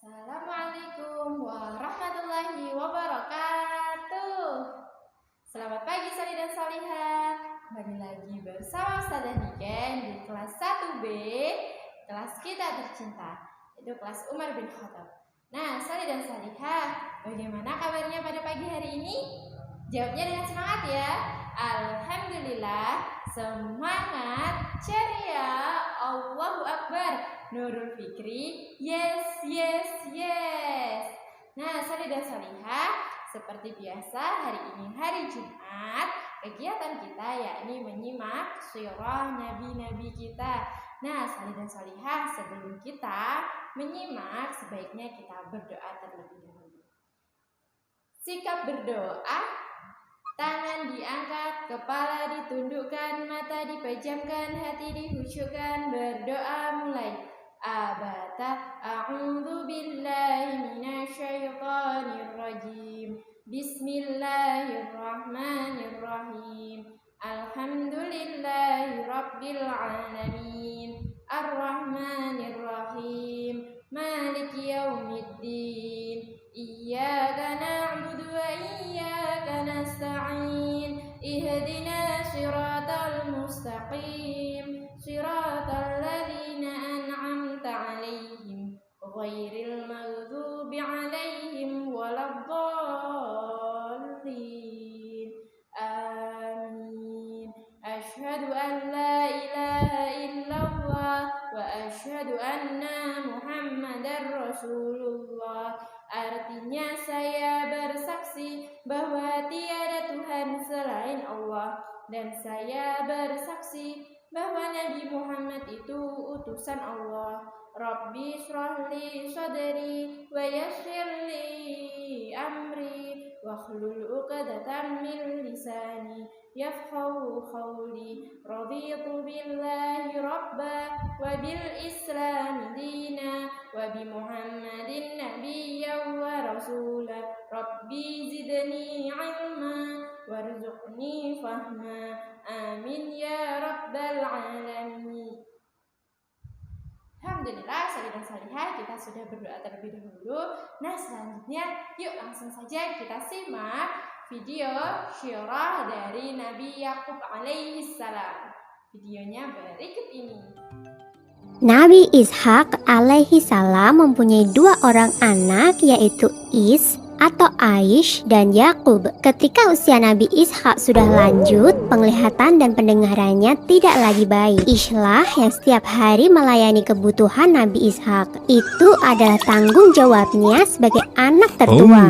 Assalamualaikum warahmatullahi wabarakatuh. Selamat pagi Sali dan Salihah. Kembali lagi bersama Ustazah Niken di kelas 1B, kelas kita tercinta, itu kelas Umar bin Khattab. Nah, Sali dan Salihah, bagaimana kabarnya pada pagi hari ini? Jawabnya dengan semangat ya. Alhamdulillah, semangat, ceria, Allahu Akbar, Nurul Fikri, yes. Nah, Sali dan Salihah, seperti biasa hari ini hari Jumat, kegiatan kita yakni menyimak sirah nabi-nabi kita. Nah, Sali dan Salihah, sebelum kita menyimak, sebaiknya kita berdoa terlebih dahulu. Sikap berdoa: tangan diangkat, kepala ditundukkan, mata dipejamkan, hati dihusyukkan. Berdoa mulai. Abata, a'udzu billahi minasyaitonir rajim. Bismillahirrahmanirrahim. Alhamdulillahi rabbil alamin. Arrahmanirrahim. Maliki yaumiddin. Iyyaka na'budu wa iyyaka nasta'in. Ihdina siratal mustaqim. Siratal ladzina an'amta 'alaihim ghairil maghdubi 'alaihim waladdallin. Amin. Asyhadu an la ilaha illallah wa asyhadu anna Muhammadar Rasulullah. Artinya saya bersaksi bahwa tiada Tuhan selain Allah, dan saya bersaksi bahwa Nabi Muhammad itu utusan Allah. Rabbi shrahli sadri wa yassirli amri wahlul 'uqdatam min lisani yafqahu qawli. Raditu billahi rabba wa bil islam dina wa bi Muhammadin nabiyyan wa rasula. Rabbi zidni ilma warzuqni fahma. Amin ya rabbal alamin. Alhamdulillah, Sali dan Salihah, kita sudah berdoa terlebih dahulu. Nah, selanjutnya yuk langsung saja kita simak video syirah dari Nabi Yakub alaihi salam. Videonya berikut ini. Nabi Ishak alaihi salam mempunyai dua orang anak, yaitu Is atau Aish dan Yakub. Ketika usia Nabi Ishak sudah lanjut, penglihatan dan pendengarannya tidak lagi baik. Ishlah yang setiap hari melayani kebutuhan Nabi Ishak. Itu adalah tanggung jawabnya sebagai anak tertua.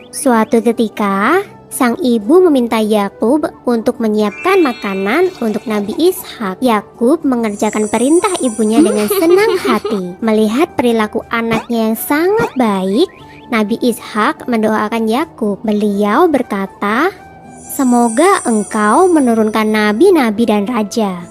Suatu ketika, sang ibu meminta Yakub untuk menyiapkan makanan untuk Nabi Ishak. Yakub mengerjakan perintah ibunya dengan senang hati. Melihat perilaku anaknya yang sangat baik, Nabi Ishak mendoakan Yakub. Beliau berkata, "Semoga engkau menurunkan nabi-nabi dan raja."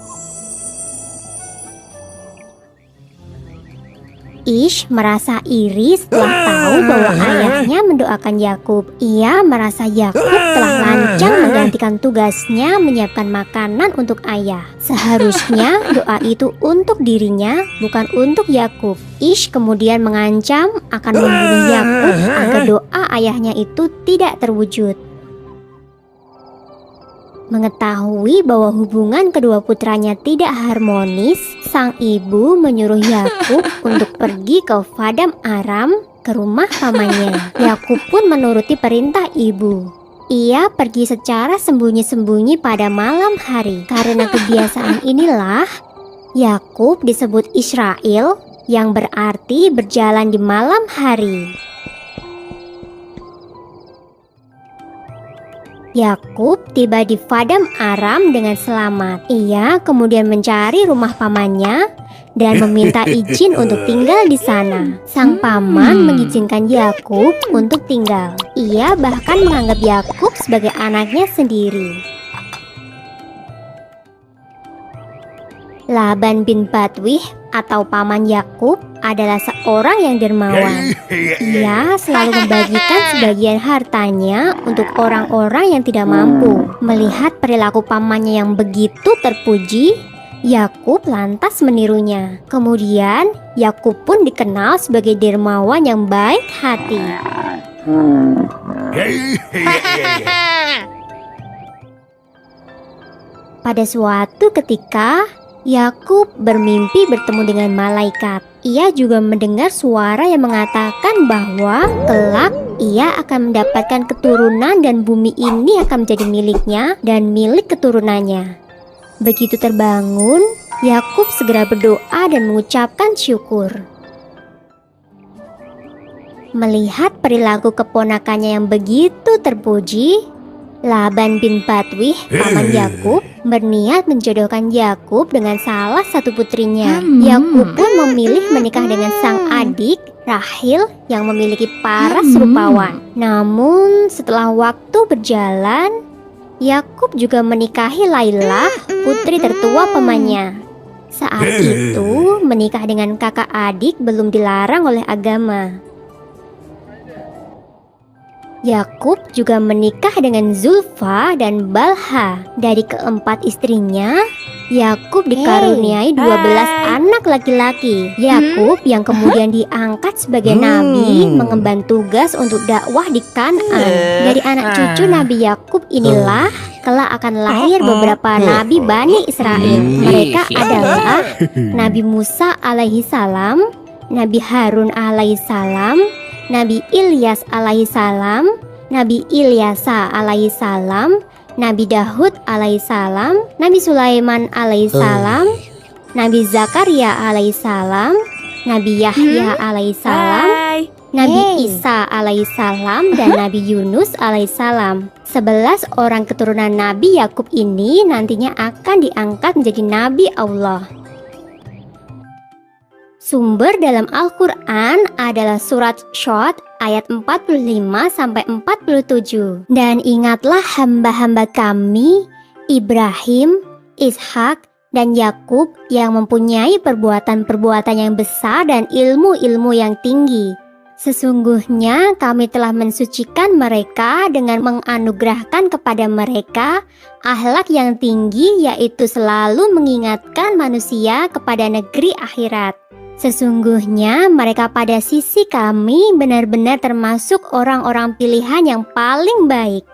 Ish merasa iri setelah tahu bahwa ayahnya mendoakan Yakub. Ia merasa Yakub telah lancang menggantikan tugasnya menyiapkan makanan untuk ayah. Seharusnya doa itu untuk dirinya, bukan untuk Yakub. Ish kemudian mengancam akan membunuh Yakub agar doa ayahnya itu tidak terwujud. Mengetahui bahwa hubungan kedua putranya tidak harmonis, sang ibu menyuruh Yakub untuk pergi ke Padang Aram, ke rumah pamannya. Yakub pun menuruti perintah ibu. Ia pergi secara sembunyi-sembunyi pada malam hari. Karena kebiasaan inilah, Yakub disebut Israel, yang berarti berjalan di malam hari. Yakub tiba di Padang Aram dengan selamat. Ia kemudian mencari rumah pamannya dan meminta izin untuk tinggal di sana. Sang paman mengizinkan Yakub untuk tinggal. Ia bahkan menganggap Yakub sebagai anaknya sendiri. Laban bin Batwih atau paman Yakub adalah seorang yang dermawan. Ia selalu membagikan sebagian hartanya untuk orang-orang yang tidak mampu. Melihat perilaku pamannya yang begitu terpuji, Yakub lantas menirunya. Kemudian Yakub pun dikenal sebagai dermawan yang baik hati. Pada suatu ketika, Yakub bermimpi bertemu dengan malaikat. Ia juga mendengar suara yang mengatakan bahwa kelak ia akan mendapatkan keturunan dan bumi ini akan menjadi miliknya dan milik keturunannya. Begitu terbangun, Yakub segera berdoa dan mengucapkan syukur. Melihat perilaku keponakannya yang begitu terpuji, Laban bin Batwih, paman Yakub, berniat menjodohkan Yakub dengan salah satu putrinya. Yakub pun memilih menikah dengan sang adik Rahil yang memiliki paras rupawan. Namun setelah waktu berjalan, Yakub juga menikahi Lailah, putri tertua pamannya. Saat itu menikah dengan kakak adik belum dilarang oleh agama. Yakub juga menikah dengan Zulfa dan Balha. Dari keempat istrinya, Yakub dikaruniai 12 anak laki-laki. Yakub yang kemudian diangkat sebagai nabi mengemban tugas untuk dakwah di Kan'an. Dari anak cucu Nabi Yakub inilah kelak akan lahir beberapa nabi Bani Israel. Mereka adalah Nabi Musa alaihi salam, Nabi Harun alaihi salam, Nabi Ilyas alaihi salam, Nabi Ilyasa alaihi salam, Nabi Dahud alaihi salam, Nabi Sulaiman alaihi salam, Nabi Zakaria alaihi salam, Nabi Yahya alaihi salam, Nabi Isa alaihi salam, dan Nabi Yunus alaihi salam. 11 orang keturunan Nabi Yakub ini nantinya akan diangkat menjadi Nabi Allah. Sumber dalam Al-Quran adalah surat Syod ayat 45-47. Dan ingatlah hamba-hamba kami, Ibrahim, Ishak, dan Yakub yang mempunyai perbuatan-perbuatan yang besar dan ilmu-ilmu yang tinggi. Sesungguhnya kami telah mensucikan mereka dengan menganugerahkan kepada mereka akhlak yang tinggi, yaitu selalu mengingatkan manusia kepada negeri akhirat. Sesungguhnya mereka pada sisi kami benar-benar termasuk orang-orang pilihan yang paling baik.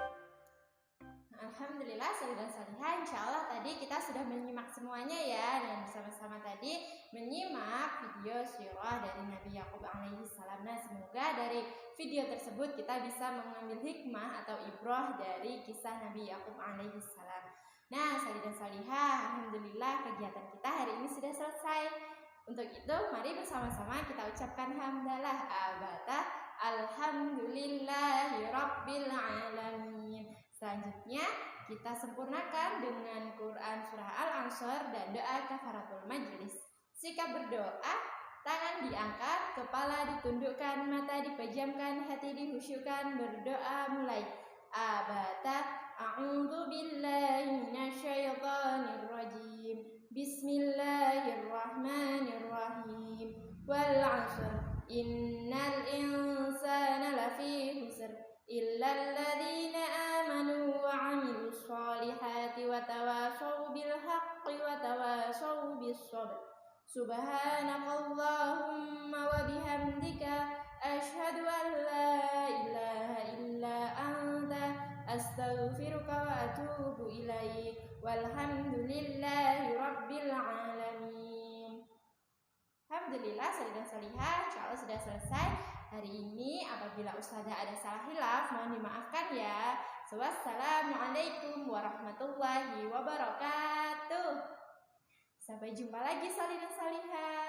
Alhamdulillah, Salidah Salihah, insya Allah tadi kita sudah menyimak semuanya ya. Dan bersama-sama tadi menyimak video sirah dari Nabi Yakub alaihi salam. Nah, semoga dari video tersebut kita bisa mengambil hikmah atau ibrah dari kisah Nabi Yakub alaihi salam. Nah, Salidah Salihah, alhamdulillah kegiatan kita hari ini sudah selesai. Untuk itu, mari bersama-sama kita ucapkan hamdalah abata alhamdulillahi rabbil alamin. Selanjutnya, kita sempurnakan dengan Quran surah Al-Ansor dan doa kafaratul majlis. Sikap berdoa, tangan diangkat, kepala ditundukkan, mata dipejamkan, hati dihusyukkan. Berdoa mulai. Abata a'udzu billahi minasyaitonir rajim. Bismillahirrahmanirrahim. Wal 'ashr innal insana lafi khusr illal ladzina amanu wa 'amilus solihati wa tawashaw bil haqqi wa tawashaw bis sabr. Subhanakallahumma wa bihamdika asyhadu an la ilaha illa anta astaghfiruka wa atubu ilaik. Walhamdulillahi rabbil alamin. Alhamdulillah, Salidah Salihah, insya Allah sudah selesai hari ini. Apabila ustazah ada salah hilaf, mohon dimaafkan ya. Wassalamualaikum warahmatullahi wabarakatuh. Sampai jumpa lagi, Salidah Salihah.